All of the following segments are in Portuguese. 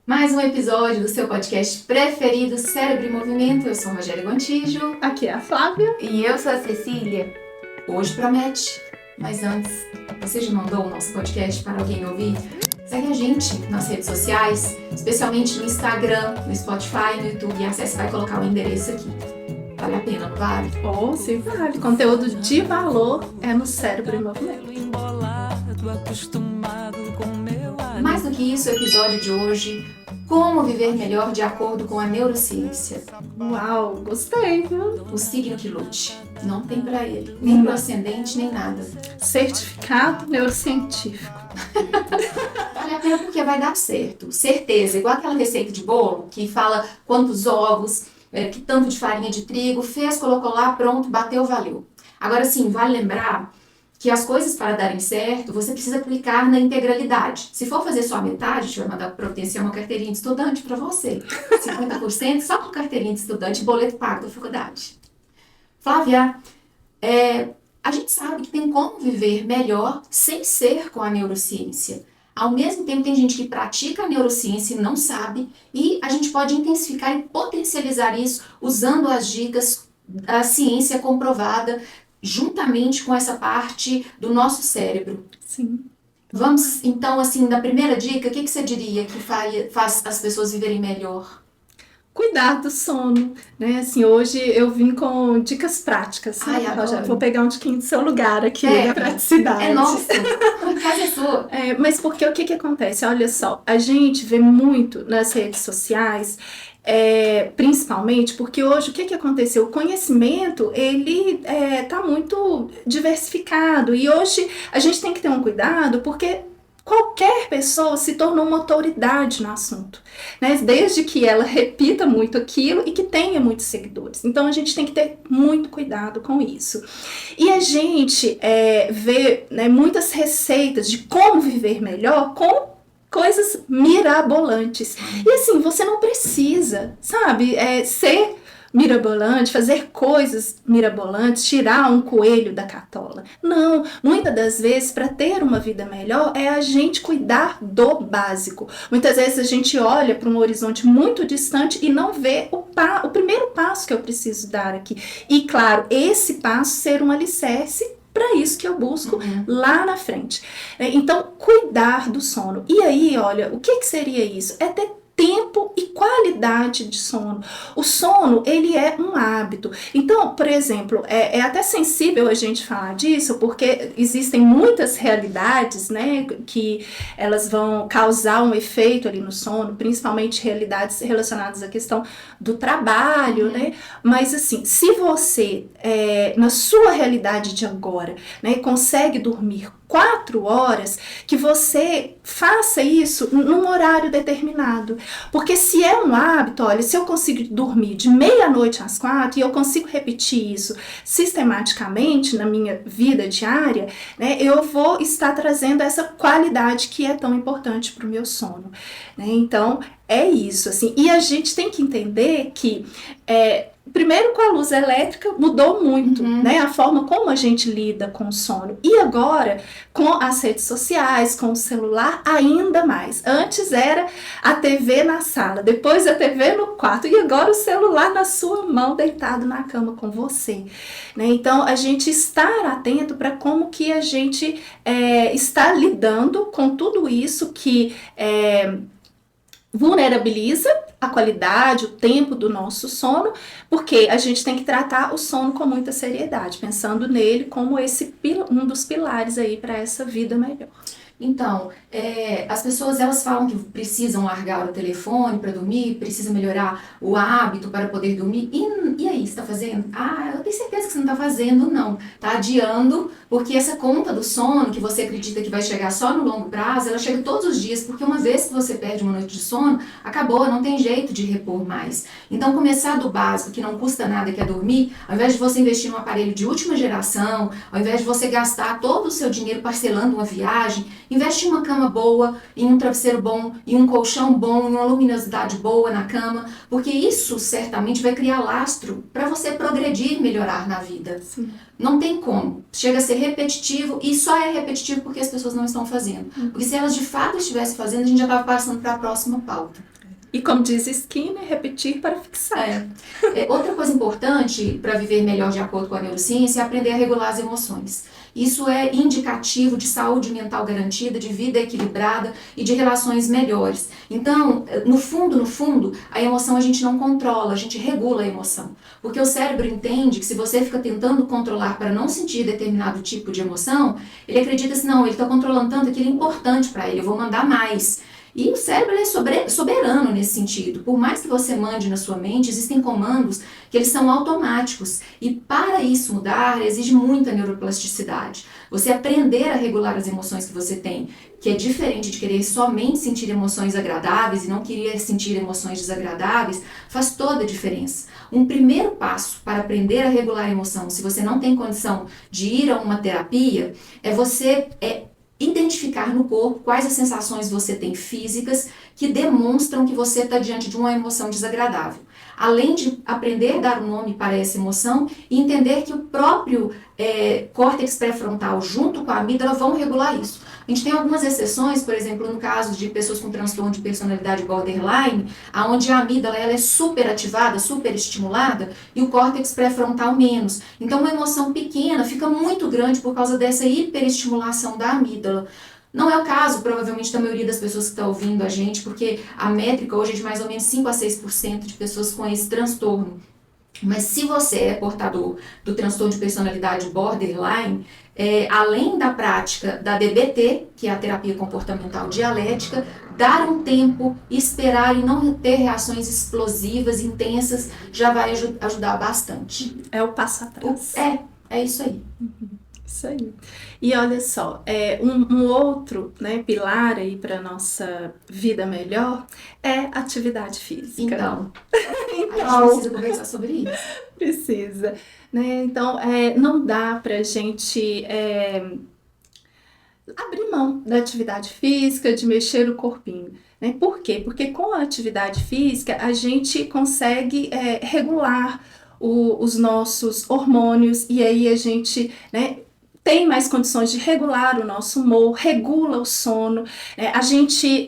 Mais um episódio do seu podcast preferido, Cérebro em Movimento. Eu sou a Rogéria Gontijo. Aqui é a Flávia. E eu sou a Cecília. Hoje promete, mas antes, você já mandou o nosso podcast para alguém ouvir? Segue a gente nas redes sociais, especialmente no Instagram, no Spotify, no YouTube. E você vai colocar o endereço aqui. Vale a pena, não vale? Oh, sim, vale. Conteúdo de valor é no Cérebro em Movimento. Mais do que isso, o episódio de hoje, como viver melhor de acordo com a neurociência. Uau, gostei, viu? O signo que lute. Não tem pra ele, nem pro ascendente, nem nada. Certificado neurocientífico. Vale a pena porque vai dar certo. Certeza, igual aquela receita de bolo que fala quantos ovos, que tanto de farinha de trigo, fez, colocou lá, pronto, bateu, valeu. Agora sim, vale lembrar que as coisas para darem certo, você precisa aplicar na integralidade. Se for fazer só a metade, a gente vai mandar providenciar uma carteirinha de estudante para você. 50% só com carteirinha de estudante, boleto pago da faculdade. Flávia, a gente sabe que tem como viver melhor sem ser com a neurociência. Ao mesmo tempo, tem gente que pratica a neurociência e não sabe, e a gente pode intensificar e potencializar isso usando as dicas da ciência comprovada, juntamente com essa parte do nosso cérebro. Sim. Vamos, então, assim, da primeira dica, o que você diria que faz as pessoas viverem melhor? Cuidar do sono, né? Assim, hoje eu vim com dicas práticas. Ai, adoro. Vou pegar um tiquinho do seu lugar aqui, da praticidade. É nosso, faz a sua. Mas porque o que acontece? Olha só, a gente vê muito nas redes sociais, principalmente porque hoje o que aconteceu? O conhecimento, ele tá muito diversificado e hoje a gente tem que ter um cuidado porque qualquer pessoa se tornou uma autoridade no assunto, né? Desde que ela repita muito aquilo e que tenha muitos seguidores. Então a gente tem que ter muito cuidado com isso. E a gente vê, né, muitas receitas de como viver melhor com coisas mirabolantes. E assim, você não precisa, sabe, ser mirabolante, fazer coisas mirabolantes, tirar um coelho da cartola. Não, muitas das vezes, para ter uma vida melhor, é a gente cuidar do básico. Muitas vezes a gente olha para um horizonte muito distante e não vê o primeiro passo que eu preciso dar aqui. E claro, esse passo ser um alicerce para isso que eu busco lá na frente. Então, cuidar do sono. E aí, olha, o que seria isso? É ter tempo e qualidade de sono. O sono, ele é um hábito. Então, por exemplo, é até sensível a gente falar disso, porque existem muitas realidades, né, que elas vão causar um efeito ali no sono, principalmente realidades relacionadas à questão do trabalho, né, mas assim, se você, na sua realidade de agora, né, consegue dormir 4 horas, que você faça isso num horário determinado. Porque se é um hábito, olha, se eu consigo dormir de meia-noite às 4 e eu consigo repetir isso sistematicamente na minha vida diária, né, eu vou estar trazendo essa qualidade que é tão importante para o meu sono. Né? Então, é isso, assim. E a gente tem que entender que primeiro, com a luz elétrica mudou muito, né? A forma como a gente lida com o sono. E agora, com as redes sociais, com o celular, ainda mais. Antes era a TV na sala, depois a TV no quarto e agora o celular na sua mão, deitado na cama com você. Né? Então, a gente estar atento para como que a gente está lidando com tudo isso que vulnerabiliza a qualidade, o tempo do nosso sono, porque a gente tem que tratar o sono com muita seriedade, pensando nele como um dos pilares aí para essa vida melhor. Então, as pessoas elas falam que precisam largar o telefone para dormir, precisam melhorar o hábito para poder dormir. E aí, você está fazendo? Ah, eu tenho certeza que você não está fazendo, não. Está adiando, porque essa conta do sono, que você acredita que vai chegar só no longo prazo, ela chega todos os dias, porque uma vez que você perde uma noite de sono, acabou, não tem jeito de repor mais. Então, começar do básico, que não custa nada, que é dormir, ao invés de você investir num aparelho de última geração, ao invés de você gastar todo o seu dinheiro parcelando uma viagem, investe em uma cama boa, em um travesseiro bom, em um colchão bom, em uma luminosidade boa na cama, porque isso certamente vai criar lastro para você progredir e melhorar na vida. Sim. Não tem como. Chega a ser repetitivo e só é repetitivo porque as pessoas não estão fazendo. Porque se elas de fato estivessem fazendo, a gente já estava passando para a próxima pauta. E como diz Skinner, repetir para fixar. Outra coisa importante para viver melhor de acordo com a neurociência é aprender a regular as emoções. Isso é indicativo de saúde mental garantida, de vida equilibrada e de relações melhores. Então, no fundo, a emoção a gente não controla, a gente regula a emoção. Porque o cérebro entende que se você fica tentando controlar para não sentir determinado tipo de emoção, ele acredita assim, não, ele está controlando tanto que ele é importante para ele, eu vou mandar mais. E o cérebro é soberano nesse sentido. Por mais que você mande na sua mente, existem comandos que eles são automáticos. E para isso mudar, exige muita neuroplasticidade. Você aprender a regular as emoções que você tem, que é diferente de querer somente sentir emoções agradáveis e não querer sentir emoções desagradáveis, faz toda a diferença. Um primeiro passo para aprender a regular a emoção, se você não tem condição de ir a uma terapia, é você identificar no corpo quais as sensações você tem físicas que demonstram que você está diante de uma emoção desagradável. Além de aprender a dar um nome para essa emoção e entender que o próprio córtex pré-frontal junto com a amígdala vão regular isso. A gente tem algumas exceções, por exemplo, no caso de pessoas com transtorno de personalidade borderline, onde a amígdala ela é super ativada, super estimulada, e o córtex pré-frontal menos. Então, uma emoção pequena fica muito grande por causa dessa hiperestimulação da amígdala. Não é o caso, provavelmente, da maioria das pessoas que estão ouvindo a gente, porque a métrica hoje é de mais ou menos 5 a 6% de pessoas com esse transtorno. Mas se você é portador do transtorno de personalidade borderline, além da prática da DBT, que é a terapia comportamental dialética, dar um tempo, esperar e não ter reações explosivas, intensas, já vai ajudar bastante. É o passo atrás. É isso aí. Isso aí. E olha só, um outro, né, pilar aí para nossa vida melhor é atividade física. Então, a gente precisa conversar sobre isso. Precisa, né? Então, não dá para a gente abrir mão da atividade física, de mexer o corpinho. Né? Por quê? Porque com a atividade física a gente consegue regular os nossos hormônios e aí a gente, né, tem mais condições de regular o nosso humor, regula o sono. A gente,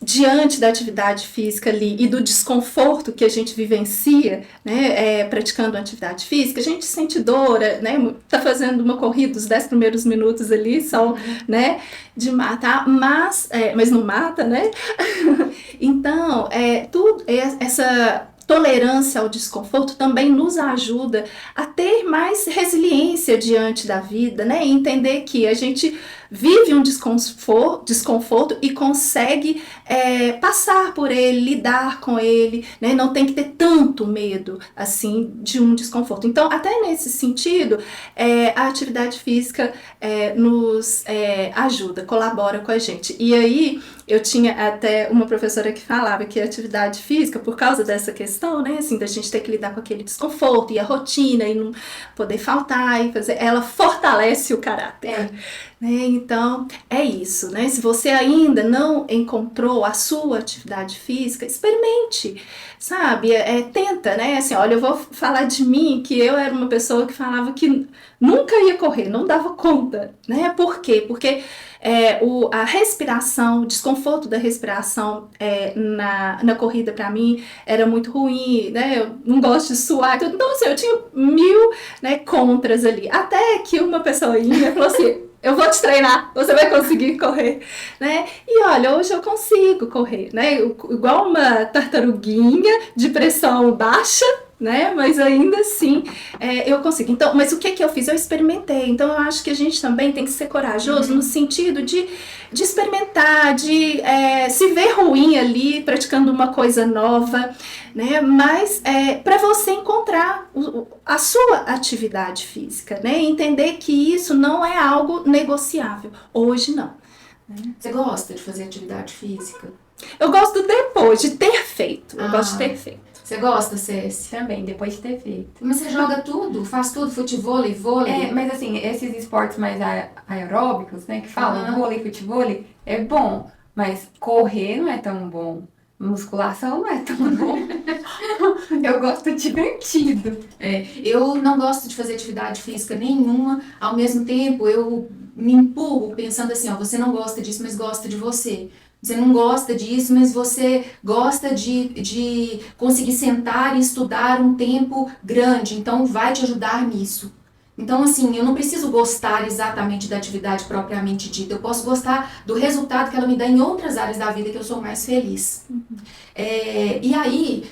diante da atividade física ali e do desconforto que a gente vivencia, né, praticando atividade física, a gente sente dor, né, tá fazendo uma corrida os 10 primeiros minutos ali, só, né, de matar, mas não mata, né? Então, tudo essa tolerância ao desconforto também nos ajuda a ter mais resiliência diante da vida, né? E entender que a gente vive um desconforto e consegue passar por ele, lidar com ele, né? Não tem que ter tanto medo assim de um desconforto. Então, até nesse sentido, a atividade física nos ajuda, colabora com a gente. E aí, eu tinha até uma professora que falava que a atividade física, por causa dessa questão, né, assim, da gente ter que lidar com aquele desconforto e a rotina e não poder faltar e fazer, ela fortalece o caráter. Né? Então, é isso, né? Se você ainda não encontrou a sua atividade física, experimente, sabe? Tenta, né? Assim, olha, eu vou falar de mim, que eu era uma pessoa que falava que nunca ia correr, não dava conta, né? Por quê? Porque a respiração, o desconforto da respiração na corrida para mim era muito ruim, né? Eu não gosto de suar, então assim, eu tinha 1000, né, contras ali, até que uma pessoinha falou assim: eu vou te treinar, você vai conseguir correr, né? E olha, hoje eu consigo correr, né? Igual uma tartaruguinha de pressão baixa, né? Mas ainda assim eu consigo. Então, mas o que eu fiz? Eu experimentei. Então, eu acho que a gente também tem que ser corajoso no sentido de experimentar, de se ver ruim ali, praticando uma coisa nova, né? Mas para você encontrar a sua atividade física, né? Entender que isso não é algo negociável. Hoje não. Você gosta de fazer atividade física? Eu gosto depois de ter feito. Eu gosto de ter feito. Você gosta, Cécia? Também, depois de ter feito. Mas você joga tudo? Faz tudo? Futevôlei, vôlei? Mas assim, esses esportes mais aeróbicos, né, que falam vôlei, futevôlei, é bom. Mas correr não é tão bom. Musculação não é tão bom. Eu gosto divertido. Eu não gosto de fazer atividade física nenhuma. Ao mesmo tempo, eu me empurro pensando assim, ó, você não gosta disso, mas gosta de você. Você não gosta disso, mas você gosta de conseguir sentar e estudar um tempo grande, então vai te ajudar nisso. Então, assim, eu não preciso gostar exatamente da atividade propriamente dita, eu posso gostar do resultado que ela me dá em outras áreas da vida que eu sou mais feliz. E aí,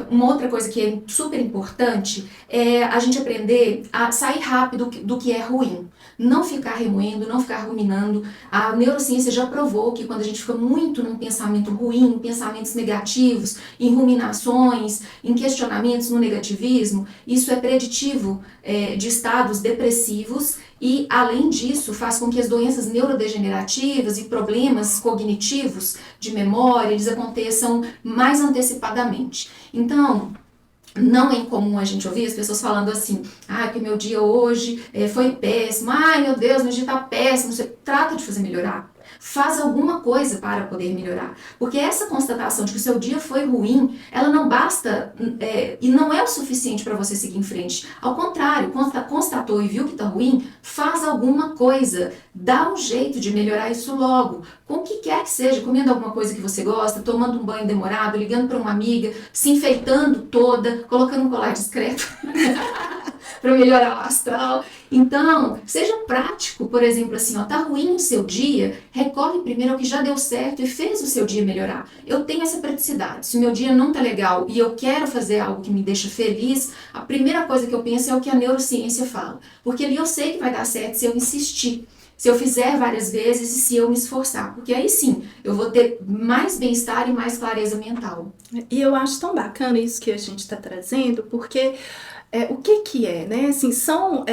uma outra coisa que é super importante é a gente aprender a sair rápido do que é ruim. Não ficar remoendo, não ficar ruminando. A neurociência já provou que quando a gente fica muito num pensamento ruim, em pensamentos negativos, em ruminações, em questionamentos, no negativismo, isso é preditivo de estados depressivos e, além disso, faz com que as doenças neurodegenerativas e problemas cognitivos de memória, eles aconteçam mais antecipadamente. Então, não é incomum a gente ouvir as pessoas falando assim, que meu dia hoje foi péssimo, ai meu Deus, meu dia tá péssimo, você trata de fazer melhorar. Faz alguma coisa para poder melhorar. Porque essa constatação de que o seu dia foi ruim, ela não basta e não é o suficiente para você seguir em frente. Ao contrário, constatou e viu que está ruim, faz alguma coisa. Dá um jeito de melhorar isso logo. Com o que quer que seja, comendo alguma coisa que você gosta, tomando um banho demorado, ligando para uma amiga, se enfeitando toda, colocando um colar discreto. Para melhorar o astral. Então, seja prático, por exemplo, assim, tá ruim o seu dia, recorre primeiro ao que já deu certo e fez o seu dia melhorar. Eu tenho essa praticidade. Se o meu dia não tá legal e eu quero fazer algo que me deixa feliz, a primeira coisa que eu penso é o que a neurociência fala. Porque ali eu sei que vai dar certo se eu insistir. Se eu fizer várias vezes e se eu me esforçar. Porque aí sim, eu vou ter mais bem-estar e mais clareza mental. E eu acho tão bacana isso que a gente está trazendo, porque o que é, né? Assim, são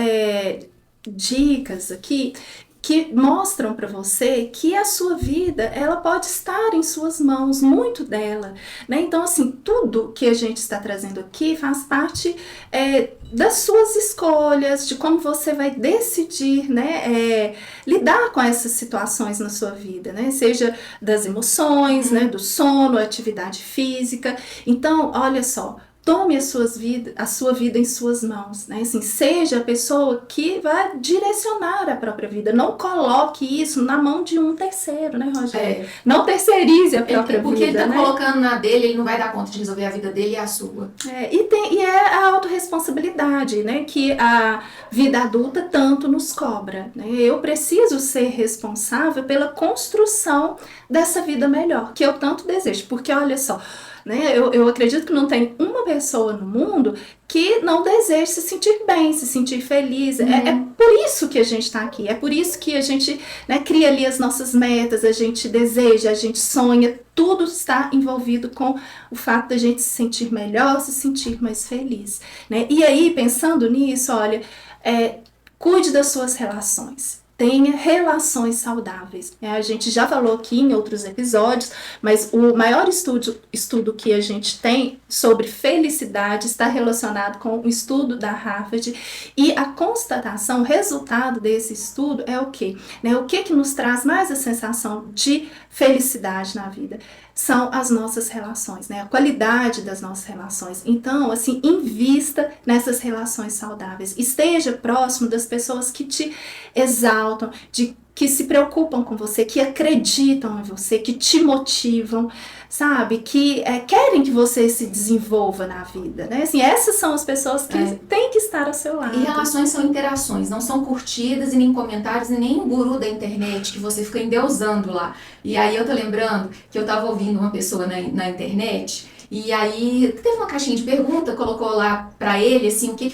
dicas aqui que mostram para você que a sua vida, ela pode estar em suas mãos, muito dela, né? Então, assim, tudo que a gente está trazendo aqui faz parte das suas escolhas, de como você vai decidir, né? Lidar com essas situações na sua vida, né? Seja das emoções, né? Do sono, atividade física. Então, olha só, tome a sua vida em suas mãos, né? Assim, seja a pessoa que vai direcionar a própria vida. Não coloque isso na mão de um terceiro, né, Rogério? Não terceirize a própria vida, porque ele tá né? colocando na dele, ele não vai dar conta de resolver a vida dele e a sua. E é a autorresponsabilidade, né? Que a vida adulta tanto nos cobra, né? Eu preciso ser responsável pela construção dessa vida melhor, que eu tanto desejo. Porque, olha só, né? Eu acredito que não tem uma pessoa no mundo que não deseje se sentir bem, se sentir feliz. É por isso que a gente está aqui, é por isso que a gente, né, cria ali as nossas metas, a gente deseja, a gente sonha, tudo está envolvido com o fato da gente se sentir melhor, se sentir mais feliz, né? E aí, pensando nisso, olha, cuide das suas relações. Tenha relações saudáveis. A gente já falou aqui em outros episódios, mas o maior estudo que a gente tem sobre felicidade está relacionado com o estudo da Harvard, e a constatação, o resultado desse estudo é o quê? O que nos traz mais a sensação de felicidade na vida? São as nossas relações, né? A qualidade das nossas relações. Então, assim, invista nessas relações saudáveis. Esteja próximo das pessoas que te exaltam, que se preocupam com você, que acreditam em você, que te motivam, sabe? Que querem que você se desenvolva na vida, né? Assim, essas são as pessoas que têm que estar ao seu lado. E relações são interações, não são curtidas e nem comentários, e nem o guru da internet que você fica endeusando lá. E aí eu tô lembrando que eu tava ouvindo uma pessoa na internet, e aí teve uma caixinha de pergunta, colocou lá pra ele, assim, o que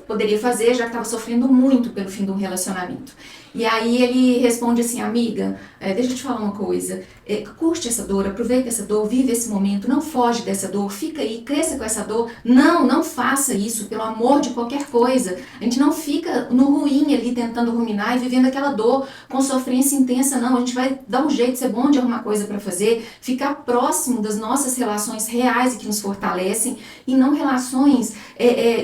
poderia fazer, já que tava sofrendo muito pelo fim de um relacionamento. E aí ele responde assim, amiga, deixa eu te falar uma coisa, curte essa dor, aproveita essa dor, vive esse momento, não foge dessa dor, fica aí, cresça com essa dor, não faça isso, pelo amor de qualquer coisa. A gente não fica no ruim ali tentando ruminar e vivendo aquela dor com sofrência intensa, não, a gente vai dar um jeito, ser bom de alguma coisa para fazer, ficar próximo das nossas relações reais e que nos fortalecem, e não relações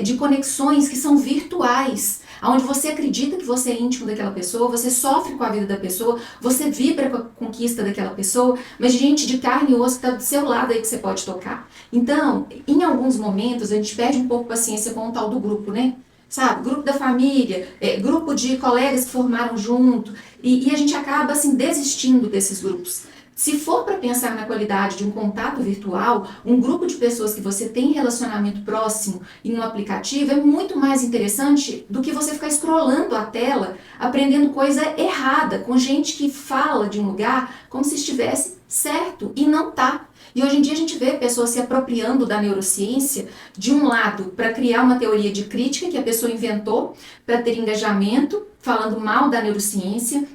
de conexões que são virtuais, onde você acredita que você é íntimo daquela pessoa, você sofre com a vida da pessoa, você vibra com a conquista daquela pessoa, mas gente de carne e osso que está do seu lado aí que você pode tocar. Então, em alguns momentos, a gente perde um pouco paciência com o tal do grupo, né? Sabe? Grupo da família, grupo de colegas que formaram junto, e a gente acaba, assim, desistindo desses grupos. Se for para pensar na qualidade de um contato virtual, um grupo de pessoas que você tem relacionamento próximo em um aplicativo é muito mais interessante do que você ficar scrollando a tela, aprendendo coisa errada, com gente que fala de um lugar como se estivesse certo e não tá. E hoje em dia a gente vê pessoas se apropriando da neurociência, de um lado, para criar uma teoria de crítica que a pessoa inventou, para ter engajamento, falando mal da neurociência,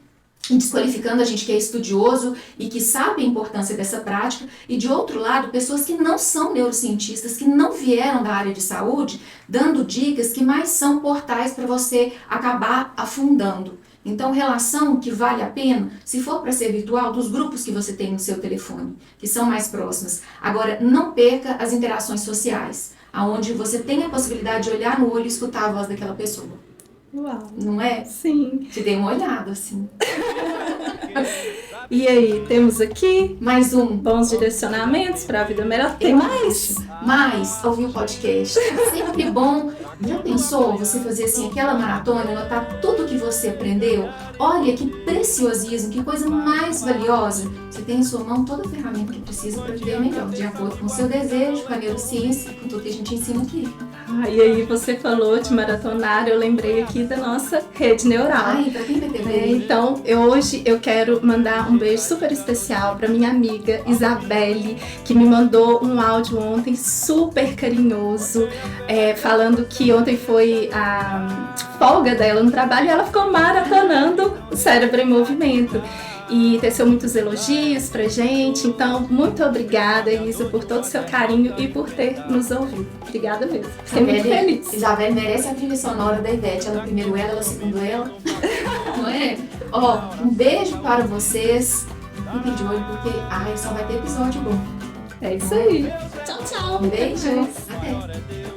desqualificando a gente que é estudioso e que sabe a importância dessa prática, e de outro lado, pessoas que não são neurocientistas, que não vieram da área de saúde, dando dicas que mais são portais para você acabar afundando. Então, relação que vale a pena, se for para ser virtual, dos grupos que você tem no seu telefone, que são mais próximos. Agora, não perca as interações sociais, onde você tem a possibilidade de olhar no olho e escutar a voz daquela pessoa. Uau. Não é? Sim. Te dei uma olhada, assim. E aí, temos aqui mais um. Bons direcionamentos para a vida melhor. Tem mais? Mais, ouvir o podcast. É sempre bom. Já pensou você fazer assim aquela maratona, anotar tudo que você aprendeu? Olha que preciosismo, que coisa mais valiosa. Você tem em sua mão toda a ferramenta que precisa para viver melhor, de acordo com o seu desejo, com a neurociência, com tudo que a gente ensina aqui. E aí você falou de maratonar, eu lembrei aqui da nossa rede neural. Ai, pra quem vai ter ver? Então, hoje eu quero mandar um beijo super especial para minha amiga Isabelle, que me mandou um áudio ontem super carinhoso, falando que ontem foi a folga dela no trabalho e ela ficou maratonando o Cérebro em Movimento. E teceu muitos elogios pra gente. Então, muito obrigada, Isa, por todo o seu carinho e por ter nos ouvido. Obrigada mesmo. Fiquei muito feliz. Isabelle merece a trilha sonora da Ivete. Ela primeiro ela segundo ela. Não é? Ó, um beijo para vocês. Fiquem de olho porque só vai ter episódio bom. É isso aí. Tchau, tchau. Um beijo. Até.